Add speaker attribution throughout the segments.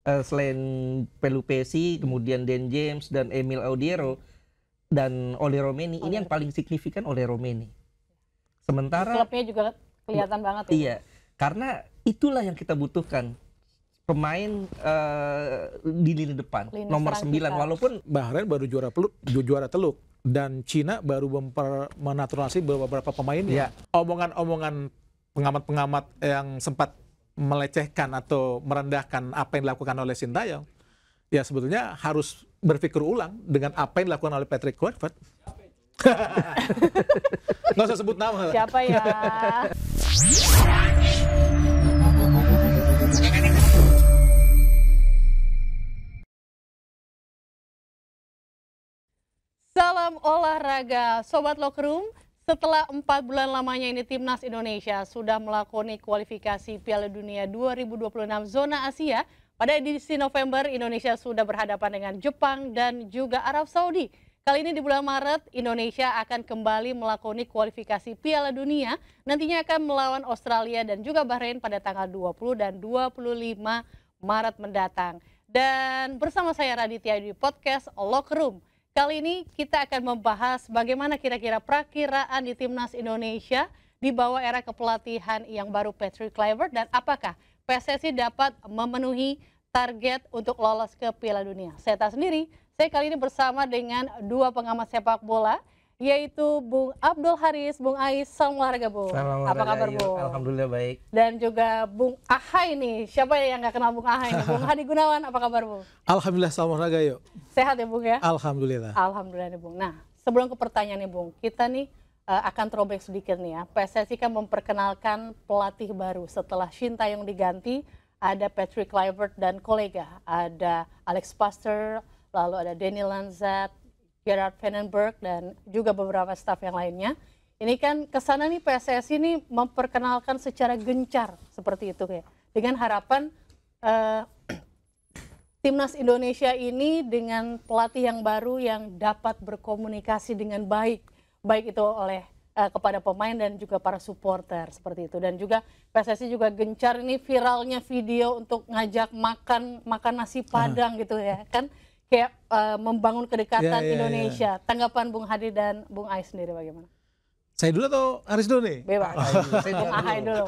Speaker 1: selain Pelupesi, kemudian Dan James dan Emil Audiero dan Ole Romeni, ini yang paling signifikan Ole Romeni. Sementara
Speaker 2: klubnya juga kelihatan banget ya.
Speaker 1: Iya, karena itulah yang kita butuhkan. Pemain di lini depan, nomor 9, walaupun
Speaker 3: Bahrain baru juara teluk dan Cina baru menaturalisasi beberapa pemainnya. Omongan-omongan pengamat-pengamat yang sempat melecehkan atau merendahkan apa yang dilakukan oleh Sintayong, ya sebetulnya harus berpikir ulang dengan apa yang dilakukan oleh Patrick Kluivert. Nggak usah sebut nama.
Speaker 2: Siapa ya? Salam olahraga, Sobat Locker Room. Setelah 4 bulan lamanya ini Timnas Indonesia sudah melakoni kualifikasi Piala Dunia 2026 zona Asia. Pada edisi November, Indonesia sudah berhadapan dengan Jepang dan juga Arab Saudi. Kali ini di bulan Maret, Indonesia akan kembali melakoni kualifikasi Piala Dunia. Nantinya akan melawan Australia dan juga Bahrain pada tanggal 20 dan 25 Maret mendatang. Dan bersama saya Raditya di podcast Locker Room. Kali ini kita akan membahas bagaimana kira-kira perakiraan di Timnas Indonesia di bawah era kepelatihan yang baru Patrick Kluivert dan apakah PSSI dapat memenuhi target untuk lolos ke Piala Dunia. Saya tak sendiri, saya kali ini bersama dengan dua pengamat sepak bola, yaitu Bung Abdul Haris, Bung Ais, salam olahraga Bung. Apa kabar Bung?
Speaker 1: Alhamdulillah baik.
Speaker 2: Dan juga Bung Ahai nih, siapa yang nggak kenal Bung Ahai nih? Bung Hadi Gunawan, apa kabar Bung?
Speaker 3: Alhamdulillah, salam olahraga yuk.
Speaker 2: Sehat ya Bung ya?
Speaker 3: Alhamdulillah.
Speaker 2: Alhamdulillah nih Bung. Nah, sebelum ke pertanyaan nih Bung, kita nih akan throwback sedikit nih ya. PSSI kan memperkenalkan pelatih baru setelah Sintayong diganti, ada Patrick Kluivert dan kolega, ada Alex Pastoor, lalu ada Danny Lanzat, Gerard Vandenberg dan juga beberapa staf yang lainnya. Ini kan kesana nih PSSI ini memperkenalkan secara gencar seperti itu ya. Dengan harapan Timnas Indonesia ini dengan pelatih yang baru yang dapat berkomunikasi dengan baik itu oleh kepada pemain dan juga para supporter seperti itu. Dan juga PSSI juga gencar ini viralnya video untuk ngajak makan nasi Padang gitu ya kan. Kayak membangun kedekatan Indonesia. Tanggapan Bung Hadi dan Bung Ais sendiri bagaimana?
Speaker 3: Saya dulu atau Haris dulu nih?
Speaker 2: Bebas. Bung Ahai dulu.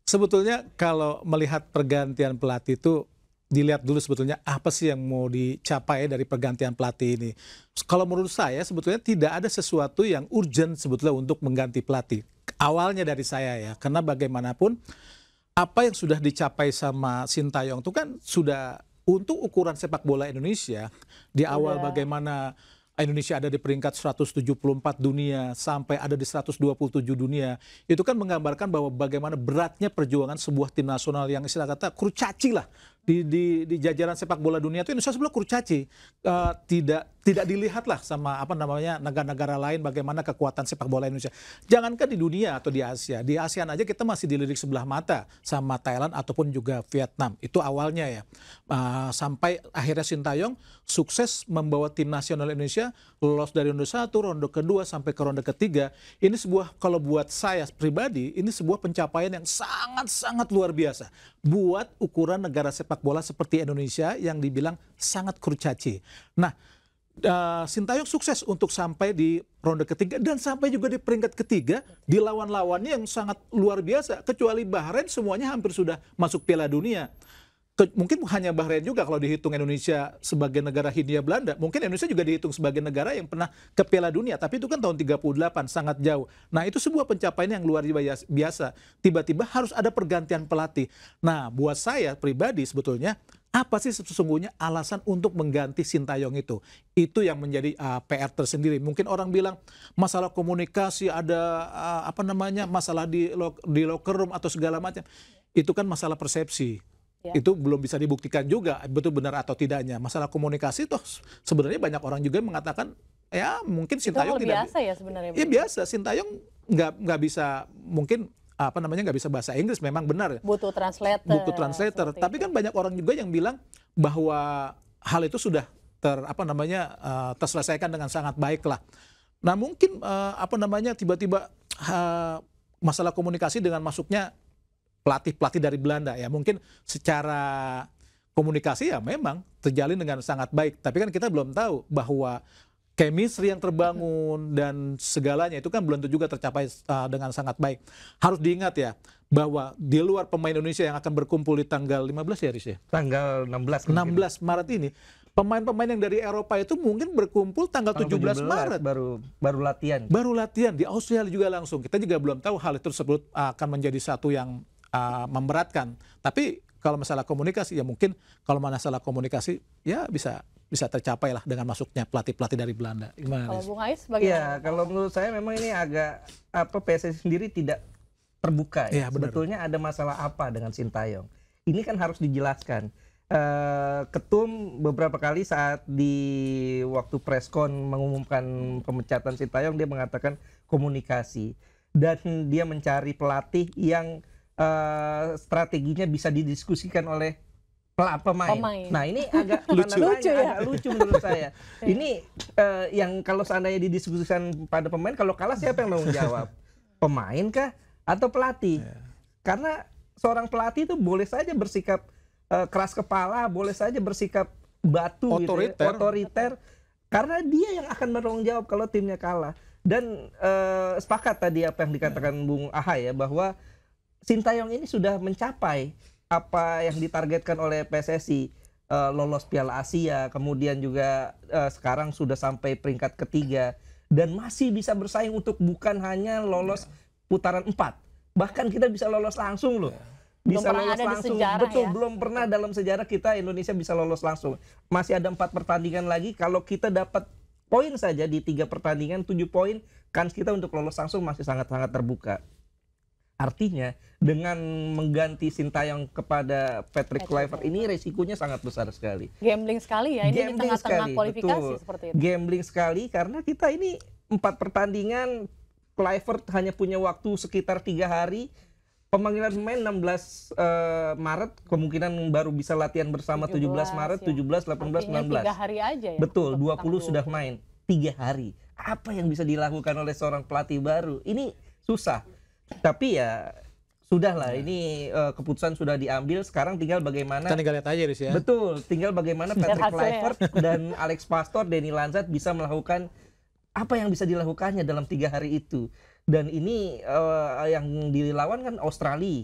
Speaker 3: Sebetulnya kalau melihat pergantian pelatih itu dilihat dulu sebetulnya apa sih yang mau dicapai dari pergantian pelatih ini. Kalau menurut saya sebetulnya tidak ada sesuatu yang urgent sebetulnya untuk mengganti pelatih. Awalnya dari saya ya, karena bagaimanapun apa yang sudah dicapai sama Sintayong itu kan sudah untuk ukuran sepak bola Indonesia, di awal bagaimana Indonesia ada di peringkat 174 dunia sampai ada di 127 dunia, itu kan menggambarkan bahwa bagaimana beratnya perjuangan sebuah tim nasional yang istilah kata kurcaci lah di jajaran sepak bola dunia itu. Indonesia sebelum kurcaci, tidak dilihat lah sama negara-negara lain bagaimana kekuatan sepak bola Indonesia. Jangankan di dunia atau di ASEAN aja kita masih dilirik sebelah mata sama Thailand ataupun juga Vietnam. Itu awalnya ya, sampai akhirnya Sintayong sukses membawa tim nasional Indonesia lolos dari ronde 1, ronde kedua sampai ke ronde ketiga. Ini sebuah, kalau buat saya pribadi, ini sebuah pencapaian yang sangat-sangat luar biasa buat ukuran negara sepak bola seperti Indonesia yang dibilang sangat kurcaci. Nah, Sintayong sukses untuk sampai di ronde ketiga dan sampai juga di peringkat ketiga di lawan-lawannya yang sangat luar biasa. Kecuali Bahrain semuanya hampir sudah masuk Piala Dunia. Mungkin hanya Bahrain juga kalau dihitung Indonesia sebagai negara Hindia Belanda. Mungkin Indonesia juga dihitung sebagai negara yang pernah ke Piala Dunia. Tapi itu kan tahun 38, sangat jauh. Nah itu sebuah pencapaian yang luar biasa. Tiba-tiba harus ada pergantian pelatih. Nah buat saya pribadi sebetulnya, apa sih sesungguhnya alasan untuk mengganti Sintayong itu? Itu yang menjadi PR tersendiri. Mungkin orang bilang masalah komunikasi, ada masalah di locker room atau segala macam. Itu kan masalah persepsi. Itu belum bisa dibuktikan juga betul benar atau tidaknya. Masalah komunikasi toh sebenarnya banyak orang juga mengatakan ya mungkin Sintayong tidak biasa ya sebenarnya. Iya biasa, Sintayong nggak bisa mungkin nggak bisa bahasa Inggris, memang benar.
Speaker 2: Butuh translator.
Speaker 3: Tapi kan banyak orang juga yang bilang bahwa hal itu sudah terselesaikan dengan sangat baik lah. Nah mungkin tiba-tiba masalah komunikasi dengan masuknya pelatih dari Belanda ya, mungkin secara komunikasi ya memang terjalin dengan sangat baik. Tapi kan kita belum tahu bahwa chemistry yang terbangun dan segalanya itu kan belum tentu juga tercapai dengan sangat baik. Harus diingat ya bahwa di luar pemain Indonesia yang akan berkumpul di tanggal 15 ya Riz ya?
Speaker 1: Tanggal 16.
Speaker 3: 16 Maret ini. Pemain-pemain yang dari Eropa itu mungkin berkumpul tanggal 17 Maret.
Speaker 1: Baru latihan.
Speaker 3: Baru latihan di Australia juga langsung. Kita juga belum tahu hal itu tersebut akan menjadi satu yang memberatkan. Tapi kalau masalah komunikasi ya mungkin kalau masalah komunikasi ya bisa tercapai lah dengan masuknya pelatih-pelatih dari Belanda. Gimana?
Speaker 2: Kalau Bung Ais bagaimana?
Speaker 1: Ya, kalau menurut saya memang ini agak PSSI sendiri tidak terbuka ya. Sebetulnya ada masalah apa dengan Sintayong? Ini kan harus dijelaskan. Ketum beberapa kali saat di waktu preskon mengumumkan pemecatan Sintayong dia mengatakan komunikasi dan dia mencari pelatih yang strateginya bisa didiskusikan oleh pemain. Nah ini agak lucu menurut saya. Ini yang kalau seandainya didiskusikan pada pemain, kalau kalah siapa yang mau jawab? Pemain kah atau pelatih? Karena seorang pelatih itu boleh saja bersikap keras kepala, boleh saja bersikap batu otoriter, karena dia yang akan bertanggung jawab kalau timnya kalah. Dan sepakat tadi apa yang dikatakan Bung Aha ya, bahwa Sintayong ini sudah mencapai apa yang ditargetkan oleh PSSI, lolos Piala Asia, kemudian juga sekarang sudah sampai peringkat ketiga dan masih bisa bersaing untuk bukan hanya lolos putaran 4, bahkan kita bisa lolos langsung loh. Bisa lolos langsung, betul, belum pernah dalam sejarah kita Indonesia bisa lolos langsung. Masih ada 4 pertandingan lagi, kalau kita dapat poin saja di 3 pertandingan 7 poin, kans kita untuk lolos langsung masih sangat-sangat terbuka. Artinya dengan mengganti Sintayong kepada Patrick Kluivert ini resikonya sangat besar sekali.
Speaker 2: Gambling sekali ya, ini di tengah-tengah kualifikasi seperti itu.
Speaker 1: Gambling sekali karena kita ini 4 pertandingan, Kluivert hanya punya waktu sekitar 3 hari. Pemanggilan pemain 16 Maret, kemungkinan baru bisa latihan bersama 17 Maret, ya. 17, 18, 19.
Speaker 2: 3 hari aja ya.
Speaker 1: Betul, 20 sudah main. 3 hari. Apa yang bisa dilakukan oleh seorang pelatih baru? Ini susah. Tapi ya sudahlah, ini keputusan sudah diambil. Sekarang tinggal bagaimana.
Speaker 3: Kita tinggal lihat aja Riz ya.
Speaker 1: Betul, tinggal bagaimana Patrick Kluivert dan Alex Pastoor, Denny Lanzat bisa melakukan apa yang bisa dilakukannya dalam 3 hari itu. Dan ini yang dilawan kan Australia.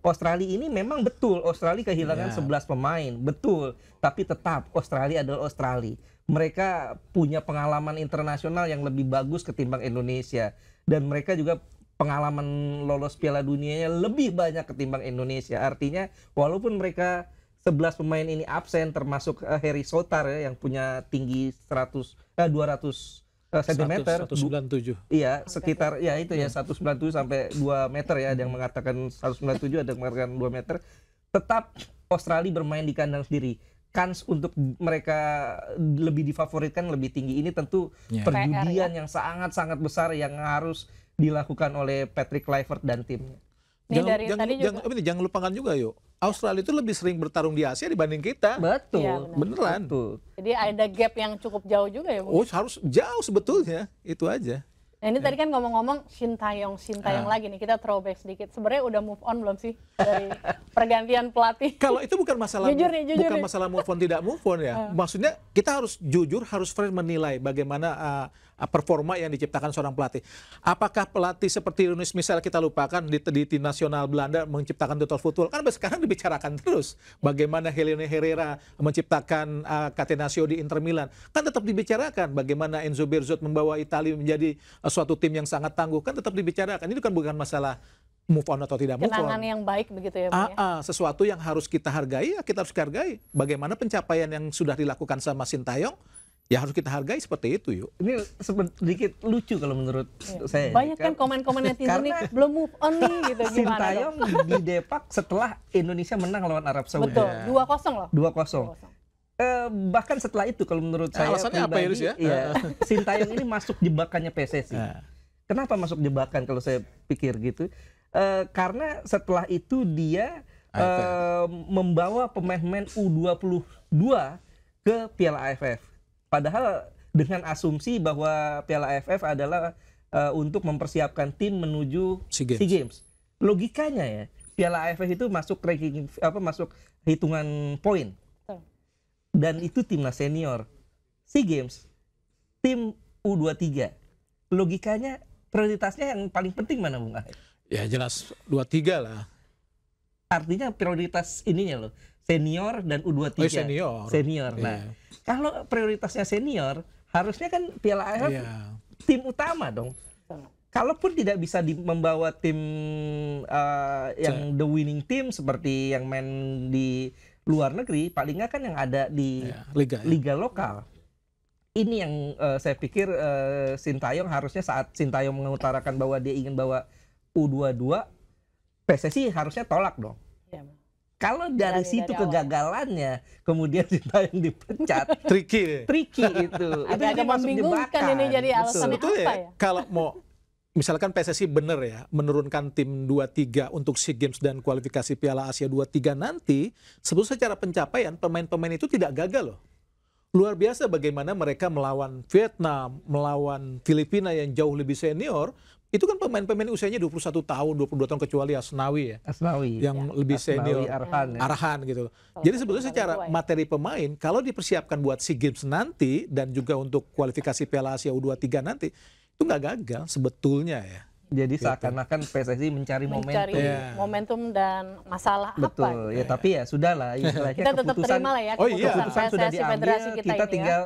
Speaker 1: Australia ini memang betul, Australia kehilangan 11 pemain, betul. Tapi tetap Australia adalah Australia. Mereka punya pengalaman internasional yang lebih bagus ketimbang Indonesia. Dan mereka juga pengalaman lolos Piala Dunianya lebih banyak ketimbang Indonesia. Artinya walaupun mereka 11 pemain ini absen, termasuk Harry Souttar ya, yang punya tinggi 200 cm,
Speaker 3: 197.
Speaker 1: Iya, sekitar ya itu ya 197 sampai 2 meter ya, ada yang mengatakan 197, ada yang mengatakan 2 meter. Tetap Australia bermain di kandang sendiri. Kans untuk mereka lebih difavoritkan lebih tinggi. Ini tentu perjudian yang sangat-sangat besar yang harus dilakukan oleh Patrick Kluivert dan timnya.
Speaker 3: Jangan lupakan juga yuk, Australia itu lebih sering bertarung di Asia dibanding kita.
Speaker 1: Betul,
Speaker 2: ya,
Speaker 3: beneran.
Speaker 1: Betul.
Speaker 2: Jadi ada gap yang cukup jauh juga ya, Bung?
Speaker 3: Oh, harus jauh sebetulnya, itu aja.
Speaker 2: Nah, ini tadi kan ngomong-ngomong Sintayong lagi nih, kita throwback sedikit. Sebenarnya udah move on belum sih dari pergantian pelatih?
Speaker 3: Kalau itu bukan masalah bukan masalah move on tidak move on ya. Maksudnya kita harus jujur, harus fair menilai bagaimana performa yang diciptakan seorang pelatih. Apakah pelatih seperti Yunus misal kita lupakan di tim nasional Belanda menciptakan total football, kan sekarang dibicarakan terus. Bagaimana Helene Herrera menciptakan Catenaccio di Inter Milan, kan tetap dibicarakan. Bagaimana Enzo Berzot membawa Italia menjadi suatu tim yang sangat tangguh, kan tetap dibicarakan. Ini kan bukan masalah move on atau tidak move on.
Speaker 2: Kenangan yang baik begitu ya, Bung, ya?
Speaker 3: Sesuatu yang harus kita hargai, ya kita harus hargai. Bagaimana pencapaian yang sudah dilakukan sama Sintayong, ya harus kita hargai seperti itu yuk.
Speaker 1: Ini sedikit lucu kalau menurut saya.
Speaker 2: Banyak kan komen-komen netizen nih, belum move on nih gitu.
Speaker 1: Sintayong di Depak setelah Indonesia menang lawan Arab Saudi.
Speaker 2: Betul, 2-0 loh.
Speaker 1: 2-0. Bahkan setelah itu kalau menurut saya
Speaker 3: alasannya apa ya?
Speaker 1: Sintayong ini masuk jebakannya PSSI. Kenapa masuk jebakan kalau saya pikir gitu? Karena setelah itu dia membawa pemain-pemain U22 ke Piala AFF. Padahal dengan asumsi bahwa Piala AFF adalah untuk mempersiapkan tim menuju SEA Games. Logikanya ya, Piala AFF itu masuk ranking masuk hitungan poin. dan itu timnas senior. SEA Games, tim U23. Logikanya prioritasnya yang paling penting mana, Bung Ahai?
Speaker 3: Ya jelas 23 lah.
Speaker 1: Artinya prioritas ininya loh, senior dan U23.
Speaker 3: Oh, senior.
Speaker 1: Senior. Nah, kalau prioritasnya senior, harusnya kan Piala AFF tim utama dong. Kalaupun tidak bisa membawa tim yang the winning team seperti yang main di luar negeri, paling nggak kan yang ada di liga lokal. Ini yang saya pikir Sintayong harusnya saat Sintayong mengutarakan bahwa dia ingin bawa U22, PSSI harusnya tolak dong. Ya. Kalau dari situ kegagalannya, kemudian Sintayong dipecat, tricky itu.
Speaker 2: Agak membingungkan ini jadi alasannya apa ya?
Speaker 3: Kalau mau misalkan PSSI benar ya menurunkan tim 23 untuk SEA Games dan kualifikasi Piala Asia 23 nanti, sebetulnya secara pencapaian pemain-pemain itu tidak gagal loh. Luar biasa bagaimana mereka melawan Vietnam, melawan Filipina yang jauh lebih senior. Itu kan pemain-pemain usianya 21 tahun, 22 tahun kecuali Asnawi ya.
Speaker 1: Asnawi
Speaker 3: yang lebih senior. Arhan gitu. Jadi sebetulnya secara materi pemain kalau dipersiapkan buat SEA Games nanti dan juga untuk kualifikasi Piala Asia U23 nanti, itu nggak gagal sebetulnya ya.
Speaker 1: Jadi seakan-akan PSSI mencari
Speaker 2: momentum dan masalah
Speaker 1: betul, apa? Ya, tapi ya sudahlah.
Speaker 2: Kita tetap terima lah ya
Speaker 1: keputusan sudah diambil. Kita tinggal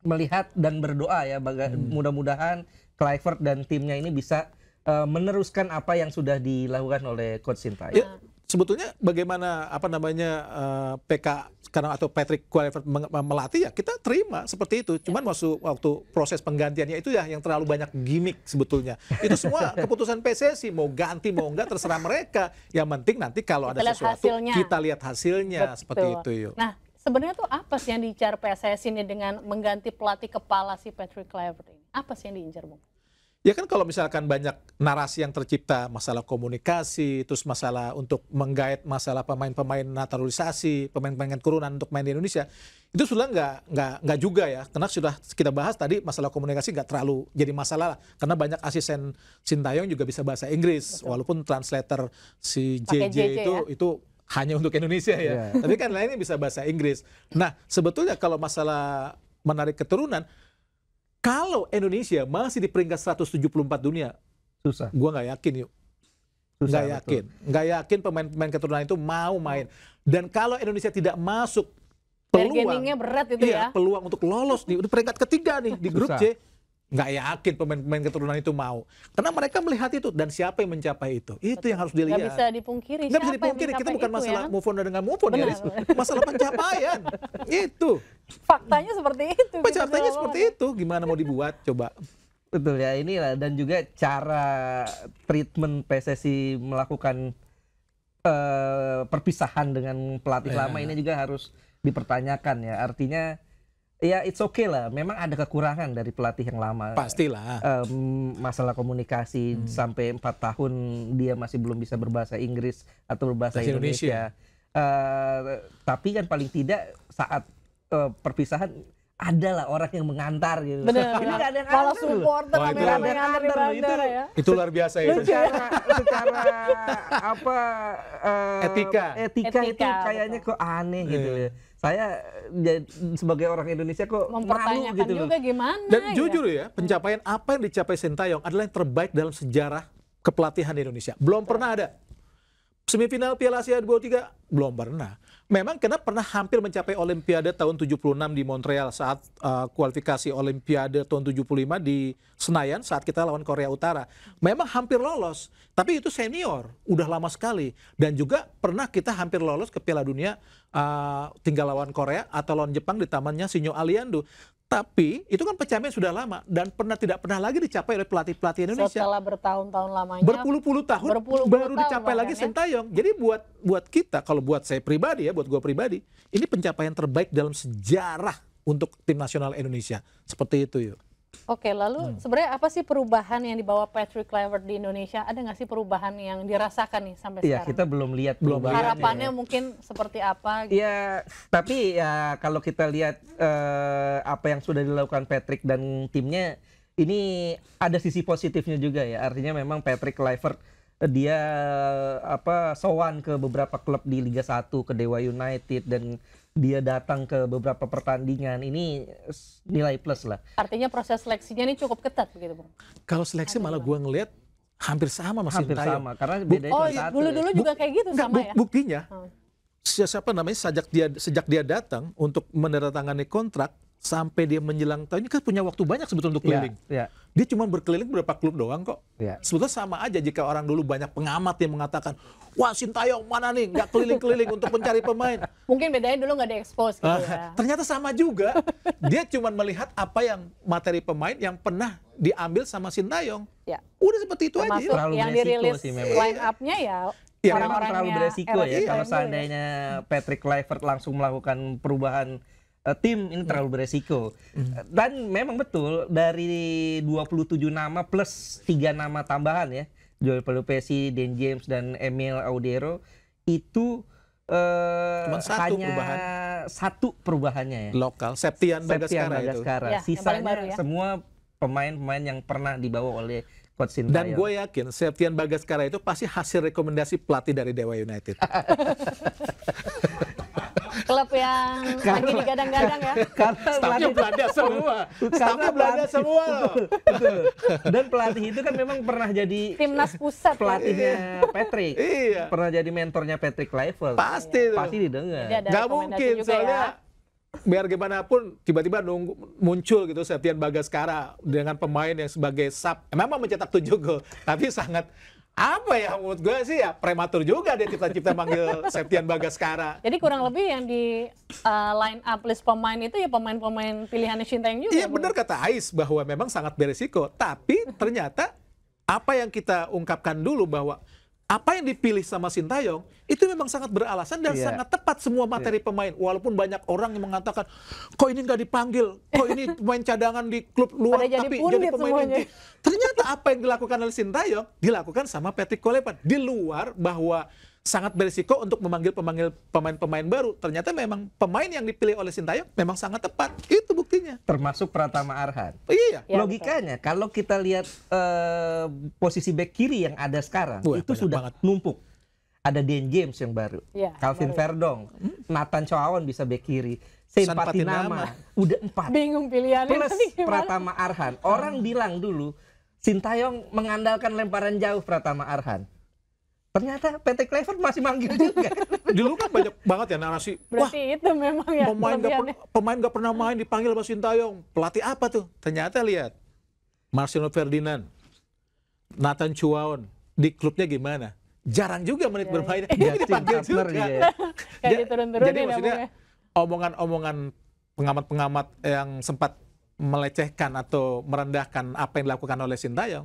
Speaker 1: melihat dan berdoa ya. Mudah-mudahan Kluivert dan timnya ini bisa meneruskan apa yang sudah dilakukan oleh Coach Sintayong.
Speaker 3: Ya, sebetulnya bagaimana PK sekarang atau Patrick Kluivert melatih ya kita terima seperti itu. Cuman waktu proses penggantiannya itu ya yang terlalu banyak gimmick sebetulnya. Itu semua keputusan PSSI mau ganti mau enggak terserah mereka. Yang penting nanti kalau ada sesuatu kita lihat hasilnya. Betul. Seperti itu yuk.
Speaker 2: Nah, sebenarnya tuh apa sih yang diincar PSSI ini dengan mengganti pelatih kepala si Patrick Kluivert ini? Apa sih yang diincar, Bung?
Speaker 3: Ya kan kalau misalkan banyak narasi yang tercipta, masalah komunikasi, terus masalah untuk menggait masalah pemain-pemain naturalisasi, pemain-pemain keturunan untuk main di Indonesia, itu sudah nggak juga ya. Karena sudah kita bahas tadi masalah komunikasi nggak terlalu jadi masalah lah. Karena banyak asisten Sintayong juga bisa bahasa Inggris, walaupun translator si JJ itu hanya untuk Indonesia ya. Tapi kan lainnya bisa bahasa Inggris. Nah sebetulnya kalau masalah menarik keturunan, kalau Indonesia masih di peringkat 174 dunia,
Speaker 1: susah.
Speaker 3: Gua nggak yakin yuk. Nggak yakin pemain-pemain keturunan itu mau main. Dan kalau Indonesia tidak masuk
Speaker 2: peluang, berat itu
Speaker 3: peluang untuk lolos di peringkat ketiga nih di grup C, nggak yakin pemain-pemain keturunan itu mau. Karena mereka melihat itu dan siapa yang mencapai itu. Itu yang harus dilihat.
Speaker 2: Nggak bisa dipungkiri.
Speaker 3: Nggak bisa dipungkiri. Kita bukan masalah move on dan nggak move on ya. Masalah pencapaian. Itu.
Speaker 2: Faktanya seperti itu.
Speaker 3: Faktanya seperti itu. Gimana mau dibuat? Coba.
Speaker 1: Betul ya, inilah dan juga cara treatment PSSI melakukan perpisahan dengan pelatih lama ini juga harus dipertanyakan ya. Artinya ya it's okay lah, memang ada kekurangan dari pelatih yang lama.
Speaker 3: Pastilah.
Speaker 1: Masalah komunikasi sampai 4 tahun dia masih belum bisa berbahasa Inggris atau berbahasa Indonesia. Tapi kan paling tidak saat perpisahan adalah orang yang mengantar gitu.
Speaker 2: Benar.
Speaker 1: Ini nggak ada yang
Speaker 2: malah supporter yang mengantar di bandara ya.
Speaker 3: Itu luar biasa ya.
Speaker 1: Secara apa etika itu kayaknya kok aneh gitu ya. Saya sebagai orang Indonesia kok
Speaker 2: mempertanyakan
Speaker 1: malu gitu
Speaker 2: juga gimana.
Speaker 3: Dan jujur ya, pencapaian apa yang dicapai Sintayong adalah yang terbaik dalam sejarah kepelatihan di Indonesia. Belum pernah ada. Semifinal Piala Asia 23 belum pernah. Memang karena pernah hampir mencapai Olimpiade tahun 76 di Montreal saat kualifikasi Olimpiade tahun 75 di Senayan saat kita lawan Korea Utara. Memang hampir lolos, tapi itu senior, udah lama sekali. Dan juga pernah kita hampir lolos ke Piala Dunia tinggal lawan Korea atau lawan Jepang di tamannya Sinyo Aliando. Tapi itu kan pencapaian sudah lama dan tidak pernah lagi dicapai oleh pelatih-pelatih Indonesia.
Speaker 2: Setelah bertahun-tahun lamanya.
Speaker 3: Berpuluh-puluh tahun baru dicapai lagi Sintayong. Jadi buat kita, kalau buat saya pribadi ya, buat gua pribadi, ini pencapaian terbaik dalam sejarah untuk tim nasional Indonesia. Seperti itu yuk.
Speaker 2: Oke, lalu sebenarnya apa sih perubahan yang dibawa Patrick Kluivert di Indonesia? Ada nggak sih perubahan yang dirasakan nih sampai sekarang?
Speaker 1: Iya, kita belum lihat perubahan.
Speaker 2: Harapannya mungkin seperti apa? Gitu.
Speaker 1: Ya, tapi ya kalau kita lihat apa yang sudah dilakukan Patrick dan timnya, ini ada sisi positifnya juga ya. Artinya memang Patrick Kluivert dia sowan ke beberapa klub di Liga 1, ke Dewa United dan dia datang ke beberapa pertandingan, ini nilai plus lah.
Speaker 2: Artinya proses seleksinya ini cukup ketat begitu, Bung?
Speaker 3: Kalau seleksi malah gue ngelihat hampir sama Mas
Speaker 1: Hampir
Speaker 3: Sintayong.
Speaker 1: sama, karena bedanya cuma satu.
Speaker 2: Dulu-dulu juga kayak gitu sama ya?
Speaker 3: Buktinya, siapa namanya, sejak dia datang untuk menandatangani kontrak, sampai dia menjelang tahun ini kan punya waktu banyak sebetulnya untuk keliling.
Speaker 1: Ya.
Speaker 3: Dia cuma berkeliling beberapa klub doang kok.
Speaker 1: Ya.
Speaker 3: Sebetulnya sama aja jika orang dulu banyak pengamat yang mengatakan, wah Sintayong mana nih nggak keliling-keliling untuk mencari pemain.
Speaker 2: Mungkin bedanya dulu nggak di-expose gitu ya.
Speaker 3: Ternyata sama juga. Dia cuma melihat apa yang materi pemain yang pernah diambil sama Sintayong.
Speaker 2: Ya.
Speaker 3: Udah seperti itu
Speaker 2: Termasuk
Speaker 3: aja.
Speaker 1: Terlalu
Speaker 2: yang
Speaker 1: beresiko
Speaker 2: dirilis
Speaker 1: sih memang.
Speaker 2: line up-nya ya.
Speaker 3: Ya,
Speaker 1: Memang terlalu beresiko ya.
Speaker 2: RSI
Speaker 1: Kalau
Speaker 2: dulu
Speaker 1: seandainya Patrick Kluivert langsung melakukan perubahan tim, ini terlalu beresiko. Dan memang betul dari 27 nama plus 3 nama tambahan ya, Joel Pelupesi, Dan James dan Emil Audero, itu
Speaker 3: Cuma
Speaker 1: satu perubahannya ya.
Speaker 3: Lokal, Septian Bagaskara itu.
Speaker 2: Ya, yang paling
Speaker 1: Sisanya
Speaker 2: baru ya.
Speaker 1: semua pemain-pemain yang pernah dibawa oleh Coach Sintayong.
Speaker 3: Dan gue yakin Septian Bagaskara itu pasti hasil rekomendasi pelatih dari Dewa United.
Speaker 2: Klub yang lagi digadang-gadang ya.
Speaker 1: Karena
Speaker 3: Stafnya Belanda semua. Stafnya Belanda semua loh.
Speaker 1: Betul. Dan pelatih itu kan memang pernah jadi
Speaker 2: Timnas pusat ya.
Speaker 1: pelatihnya Patrick.
Speaker 3: Iya.
Speaker 1: Pernah jadi mentornya Patrick Kluivert.
Speaker 3: Pasti tuh.
Speaker 1: Pasti didengar.
Speaker 2: Jadi ada
Speaker 3: Nggak
Speaker 2: rekomendasi
Speaker 3: mungkin
Speaker 2: juga
Speaker 3: soalnya
Speaker 2: ya.
Speaker 3: biar gimana pun tiba-tiba muncul gitu Septian Bagaskara dengan pemain yang sebagai sub. Memang mencetak 7 gol, tapi sangat apa ya menurut gue sih ya prematur juga dia cipta-cipta manggil Septian Bagaskara.
Speaker 2: Jadi kurang lebih yang di line up list pemain itu ya pemain-pemain pilihannya Sintayong juga.
Speaker 3: Iya benar kata Ais bahwa memang sangat beresiko. Tapi ternyata apa yang kita ungkapkan dulu bahwa apa yang dipilih sama Sintayong itu memang sangat beralasan dan
Speaker 1: Iya.
Speaker 3: sangat tepat semua materi pemain. Walaupun banyak orang yang mengatakan, kok ini nggak dipanggil, kok ini pemain cadangan di klub luar
Speaker 2: Pada jadi
Speaker 3: tapi
Speaker 2: pundit
Speaker 3: jadi pemain
Speaker 2: semuanya.
Speaker 3: inti. Ternyata apa yang dilakukan oleh Sintayong dilakukan sama Patrick Kluivert di luar bahwa sangat berisiko untuk memanggil pemain-pemain baru. Ternyata memang pemain yang dipilih oleh Sintayong memang sangat tepat. Itu buktinya.
Speaker 1: Termasuk Pratama Arhan.
Speaker 3: Iya.
Speaker 2: Ya,
Speaker 1: Logikanya kalau kita lihat posisi back kiri yang ada sekarang,
Speaker 3: Wah,
Speaker 1: itu
Speaker 3: banyak
Speaker 1: sudah
Speaker 3: banget.
Speaker 1: numpuk. Ada Dan James yang baru,
Speaker 2: Iya,
Speaker 1: Calvin
Speaker 2: baru.
Speaker 1: Verdong, Nathan Choaon bisa back kiri,
Speaker 3: San
Speaker 1: Sen
Speaker 3: Patinama.
Speaker 1: Patinama, udah 4.
Speaker 2: Bingung pilihannya
Speaker 1: Plus
Speaker 2: tadi gimana.
Speaker 1: Pratama Arhan. Orang bilang dulu Sintayong mengandalkan lemparan jauh Pratama Arhan. Ternyata Patrick Kluivert masih manggil juga.
Speaker 3: Dulu kan banyak banget ya narasi. Wah,
Speaker 2: Berarti itu memang ya kelebihannya.
Speaker 3: pemain nggak pernah main dipanggil sama Sintayong. Pelatih apa tuh? Ternyata lihat Marcelo Ferdinand, Nathan Choaon di klubnya gimana? Jarang juga menit bermain. Dia
Speaker 1: Justin
Speaker 3: dipanggil
Speaker 1: Kapler
Speaker 3: juga.
Speaker 1: juga ya.
Speaker 2: Kayak diturun-turunin
Speaker 3: Jadi
Speaker 2: ya,
Speaker 3: maksudnya
Speaker 2: Bung, ya.
Speaker 3: omongan-omongan pengamat-pengamat yang sempat melecehkan atau merendahkan apa yang dilakukan oleh Sintayong,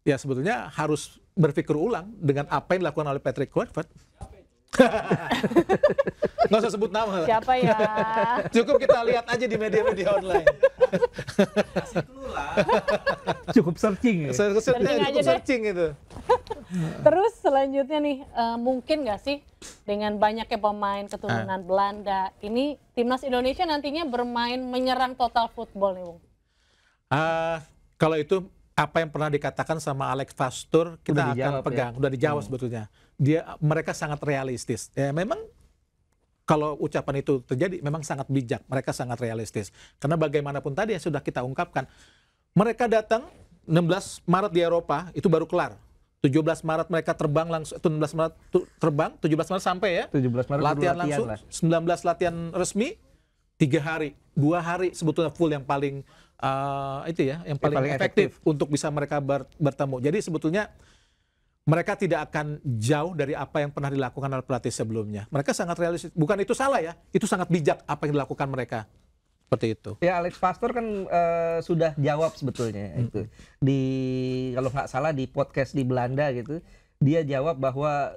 Speaker 3: ya sebetulnya harus berpikir ulang dengan apa yang dilakukan oleh Patrick Kluivert. Nggak usah sebut nama lah.
Speaker 2: Siapa ya?
Speaker 3: Cukup kita lihat aja di media-media online.
Speaker 1: Cukup searching ya.
Speaker 2: Searching aja
Speaker 3: Cukup
Speaker 2: deh.
Speaker 3: searching itu.
Speaker 2: Terus selanjutnya nih, mungkin nggak sih dengan banyaknya pemain keturunan Belanda, ini timnas Indonesia nantinya bermain menyerang total football nih, Bung?
Speaker 3: Kalau itu apa yang pernah dikatakan sama Alex Pastur kita
Speaker 1: Udah
Speaker 3: akan
Speaker 1: dijawab
Speaker 3: pegang, udah dijawab sebetulnya. Mereka sangat realistis. Ya memang kalau ucapan itu terjadi memang sangat bijak, mereka sangat realistis. Karena bagaimanapun tadi yang sudah kita ungkapkan, mereka datang 16 Maret di Eropa itu baru kelar. 17 Maret mereka terbang langsung, 16 Maret terbang, 17 Maret sampai ya.
Speaker 1: 17 Maret
Speaker 3: latihan
Speaker 1: baru
Speaker 3: langsung,
Speaker 1: lah.
Speaker 3: 19 latihan resmi, 3 hari, 2 hari sebetulnya full yang paling itu ya, yang paling
Speaker 1: paling
Speaker 3: efektif untuk bisa mereka bertemu. Jadi sebetulnya mereka tidak akan jauh dari apa yang pernah dilakukan oleh pelatih sebelumnya. Mereka sangat realistis. Bukan itu salah ya, itu sangat bijak apa yang dilakukan mereka. Seperti itu.
Speaker 1: Ya Alex Pastor kan sudah jawab sebetulnya itu kalau nggak salah di podcast di Belanda gitu, dia jawab bahwa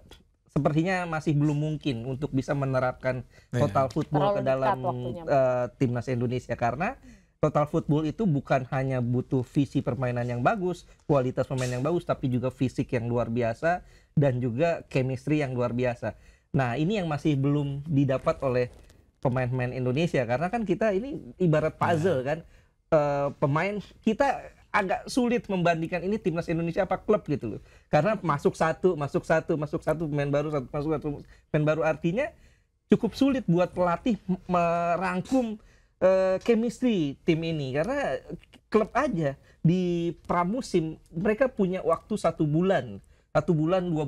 Speaker 1: sepertinya masih belum mungkin untuk bisa menerapkan total football
Speaker 2: Terlalu
Speaker 1: ke dalam
Speaker 2: dekat waktunya.
Speaker 1: timnas Indonesia karena total football itu bukan hanya butuh visi permainan yang bagus, kualitas pemain yang bagus, tapi juga fisik yang luar biasa dan juga chemistry yang luar biasa. Nah ini yang masih belum didapat oleh pemain-pemain Indonesia karena kan kita ini ibarat puzzle kan. Pemain kita agak sulit membandingkan ini timnas Indonesia apa klub gitu loh. Karena masuk satu pemain baru, pemain baru, artinya cukup sulit buat pelatih merangkum chemistry tim ini, karena klub aja di pramusim mereka punya waktu 1 bulan, 2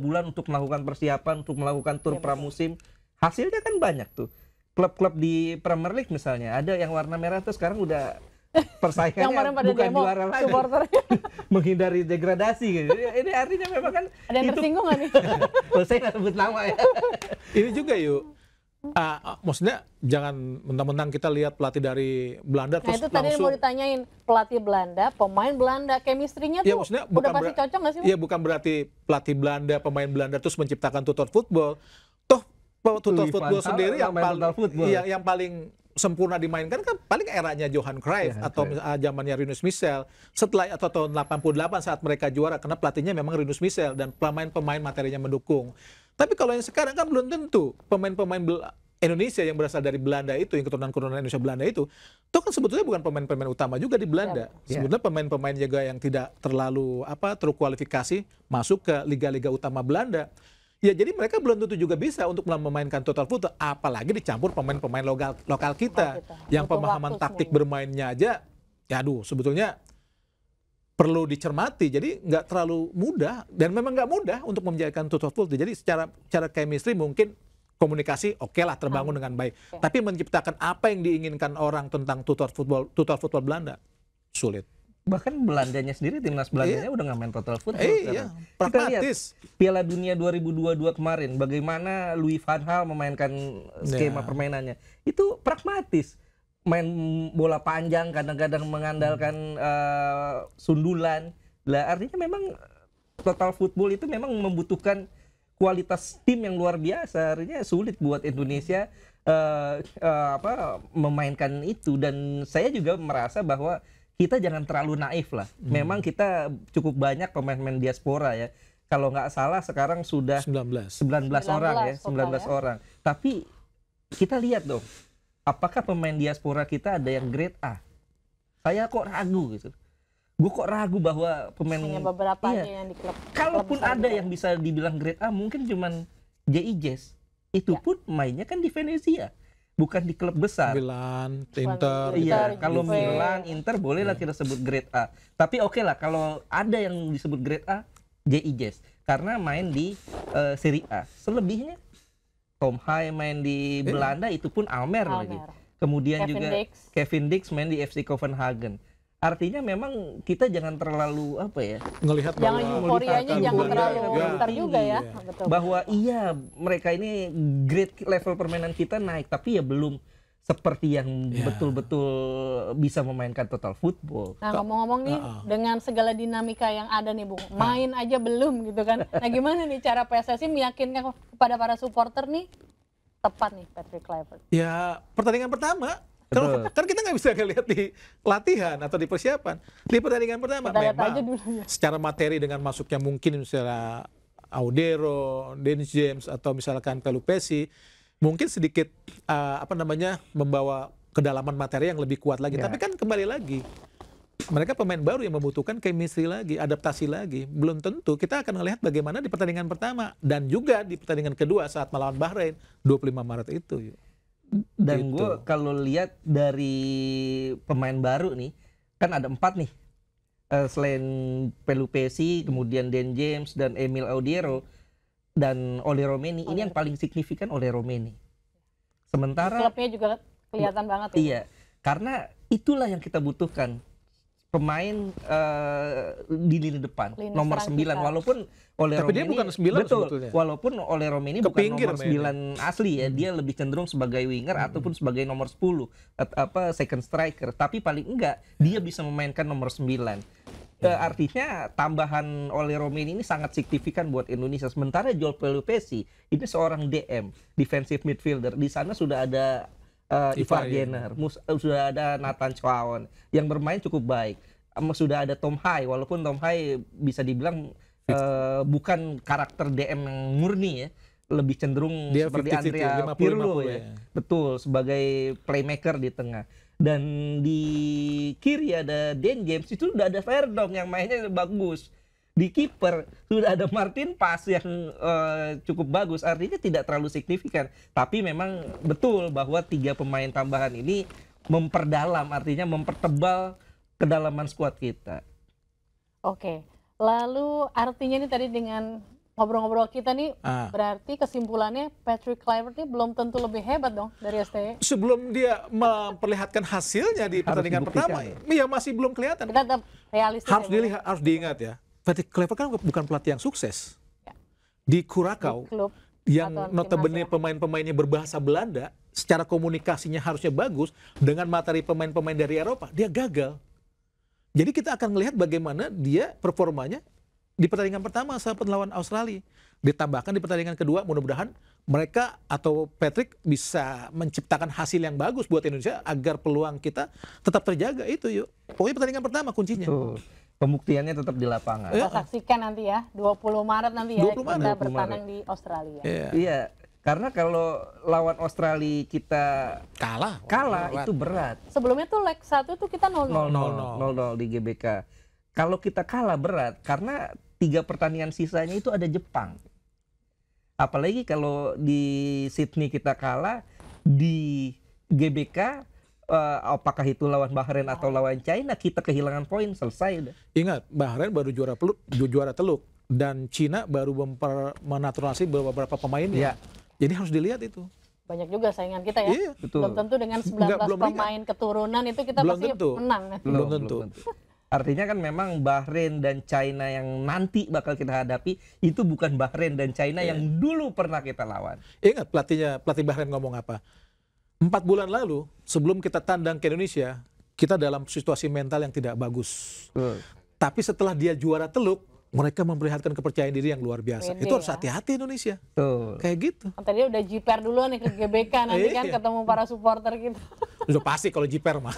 Speaker 1: bulan untuk melakukan persiapan, untuk melakukan tur pramusim. Hasilnya kan banyak tuh. Klub-klub di Premier League misalnya, ada yang warna merah tuh sekarang udah persaingannya bukan juara lagi, menghindari degradasi gitu. Ini artinya memang kan
Speaker 2: ada yang tersinggung nggak nih?
Speaker 1: Saya nggak sebut nama ya.
Speaker 3: Ini juga yuk. Maksudnya jangan mentang-mentang kita lihat pelatih dari Belanda terus
Speaker 2: itu tadi
Speaker 3: langsung.
Speaker 2: mau ditanyain, pelatih Belanda, pemain Belanda, chemistry-nya tuh
Speaker 3: maksudnya
Speaker 2: udah pasti cocok nggak sih?
Speaker 3: Iya, bukan berarti pelatih Belanda, pemain Belanda terus menciptakan tutor football. Toh tutor football sendiri yang paling sempurna dimainkan kan paling eranya Johan Cruyff atau zamannya Rinus Michels. Setelah atau tahun 88 saat mereka juara, karena pelatihnya memang Rinus Michels dan pemain-pemain materinya mendukung. Tapi kalau yang sekarang kan belum tentu pemain-pemain Indonesia yang berasal dari Belanda itu, yang keturunan Indonesia Belanda itu kan sebetulnya bukan pemain-pemain utama juga di Belanda. Sebetulnya pemain-pemain juga yang tidak terlalu terkualifikasi masuk ke liga-liga utama Belanda. Ya jadi mereka belum tentu juga bisa untuk memainkan total football, apalagi dicampur pemain-pemain lokal kita yang pemahaman taktik bermainnya aja, ya aduh sebetulnya perlu dicermati. Jadi nggak terlalu mudah dan memang nggak mudah untuk menjadikan total football. Jadi secara chemistry mungkin komunikasi oke lah terbangun dengan baik. Tapi menciptakan apa yang diinginkan orang tentang total football Belanda sulit.
Speaker 1: Bahkan Belandanya sendiri, timnas Belandanya udah nggak main total football.
Speaker 3: Pragmatis.
Speaker 1: Kita lihat Piala Dunia 2022 kemarin, bagaimana Louis van Gaal memainkan skema permainannya. Itu pragmatis. Main bola panjang, kadang-kadang mengandalkan sundulan. Lah artinya memang total football itu memang membutuhkan kualitas tim yang luar biasa. Artinya sulit buat Indonesia memainkan itu. Dan saya juga merasa bahwa kita jangan terlalu naif lah. Memang kita cukup banyak pemain-pemain diaspora ya. Kalau nggak salah sekarang sudah 19 orang ya, 19 orang. Tapi kita lihat dong, apakah pemain diaspora kita ada yang grade A? Saya kok ragu gitu. Gue kok ragu bahwa pemain
Speaker 2: hanya beberapa aja yang di klub.
Speaker 1: Kalaupun ada yang bisa dibilang grade A, mungkin cuman J.I. Jazz. Itu pun mainnya kan di Venezia, bukan di klub besar.
Speaker 3: Milan, Inter.
Speaker 1: Iya, kalau Milan, Inter bolehlah kita sebut grade A. Tapi oke lah kalau ada yang disebut grade A, J.I. Jazz, karena main di Serie A. Selebihnya Tom Hai main di Belanda, itu pun Almer lagi. Kemudian Kevin Dix main di FC Copenhagen. Artinya memang kita jangan terlalu
Speaker 3: ngelihat
Speaker 2: jangan euforianya jangan terlalu besar juga ya.
Speaker 1: Betul. Bahwa iya mereka ini grade level permainan kita naik, tapi ya belum seperti yang betul-betul bisa memainkan total football.
Speaker 2: Nah ngomong-ngomong nih, dengan segala dinamika yang ada nih Bung, main aja belum gitu kan. Nah gimana nih cara PSSI meyakinkan kepada para supporter nih tepat nih Patrick Kluivert?
Speaker 3: Ya pertandingan pertama. Kan kita nggak bisa ngelihat di latihan atau di persiapan. Di pertandingan pertama memang secara materi dengan masuknya mungkin misalnya Audero, Dennis James atau misalkan Pelupesi, mungkin sedikit membawa kedalaman materi yang lebih kuat lagi. Tapi kan kembali lagi, mereka pemain baru yang membutuhkan chemistry lagi, adaptasi lagi. Belum tentu. Kita akan melihat bagaimana di pertandingan pertama dan juga di pertandingan kedua saat melawan Bahrain 25 Maret itu.
Speaker 1: Dan gue kalau lihat dari pemain baru nih, kan ada 4 nih, selain Pelupesi, kemudian Dan James dan Emil Audiero dan Ole Romeni. Ini yang paling signifikan Ole Romeni. Sementara
Speaker 2: klubnya juga kelihatan banget.
Speaker 1: Iya, karena itulah yang kita butuhkan. Pemain di lini depan, nomor 9, walaupun Ole Romeni,
Speaker 3: dia bukan 9 sebetulnya.
Speaker 1: Walaupun Ole Romeni bukan nomor 9 asli ya, dia lebih cenderung sebagai winger ataupun sebagai nomor 10, second striker, tapi paling enggak dia bisa memainkan nomor 9. Artinya tambahan Ole Romeni ini sangat signifikan buat Indonesia. Sementara Joel Pelupesi ini seorang DM, defensive midfielder. Di sana sudah ada Ivar Jenner, sudah ada Nathan Chwaon yang bermain cukup baik. Sudah ada Tom Hai, walaupun Tom Hai bisa dibilang bukan karakter DM yang murni ya, lebih cenderung dia seperti Andrea Pirlo ya. Betul, sebagai playmaker di tengah. Dan di kiri ada Dan James, itu udah ada Verdonk yang mainnya bagus. Di kiper sudah ada Martin Paes yang cukup bagus, artinya tidak terlalu signifikan. Tapi memang betul bahwa 3 pemain tambahan ini memperdalam, artinya mempertebal kedalaman skuad kita.
Speaker 2: Oke, lalu artinya nih tadi dengan ngobrol-ngobrol kita nih, berarti kesimpulannya Patrick Kluivert ini belum tentu lebih hebat dong dari STY.
Speaker 3: Sebelum dia memperlihatkan hasilnya di pertandingan pertama, ya masih belum kelihatan.
Speaker 2: Kita tetap realistis.
Speaker 3: Harus dilihat, harus diingat ya. Patrick Kluivert kan bukan pelatih yang sukses. Ya. Di Curaçao, yang notabene pemain-pemainnya berbahasa Belanda, secara komunikasinya harusnya bagus, dengan materi pemain-pemain dari Eropa, dia gagal. Jadi kita akan melihat bagaimana dia performanya di pertandingan pertama saat lawan Australia. Ditambahkan di pertandingan kedua, mudah-mudahan mereka atau Patrick bisa menciptakan hasil yang bagus buat Indonesia agar peluang kita tetap terjaga. Itu yuk. Pokoknya pertandingan pertama kuncinya.
Speaker 1: Pembuktiannya tetap di lapangan.
Speaker 2: Kita saksikan nanti ya, 20 Maret nanti ya, kita bertandang di Australia.
Speaker 1: Iya. Karena kalau lawan Australia kita kalah itu berat.
Speaker 2: Sebelumnya tuh leg 1 tuh kita 0-0
Speaker 1: di GBK. Kalau kita kalah berat karena 3 pertandingan sisanya itu ada Jepang. Apalagi kalau di Sydney kita kalah, di GBK apakah itu lawan Bahrain atau lawan China, kita kehilangan poin, selesai udah.
Speaker 3: Ingat, Bahrain baru juara teluk dan Cina baru menaturalisasi beberapa pemainnya. Jadi harus dilihat itu.
Speaker 2: Banyak juga saingan kita ya.
Speaker 3: Iya,
Speaker 2: betul. Belum tentu dengan 19 pemain keturunan itu kita pasti menang.
Speaker 3: Belum tentu.
Speaker 1: Artinya kan memang Bahrain dan China yang nanti bakal kita hadapi itu bukan Bahrain dan China yang dulu pernah kita lawan.
Speaker 3: Ingat pelatih Bahrain ngomong apa? 4 bulan lalu sebelum kita tandang ke Indonesia, kita dalam situasi mental yang tidak bagus. Tapi setelah dia juara teluk, mereka memperlihatkan kepercayaan diri yang luar biasa. Itu harus hati-hati Indonesia. Kayak gitu.
Speaker 2: Tadi udah jiper dulu nih ke GBK nanti kan ketemu para supporter kita.
Speaker 3: Udah pasti kalau jiper mah.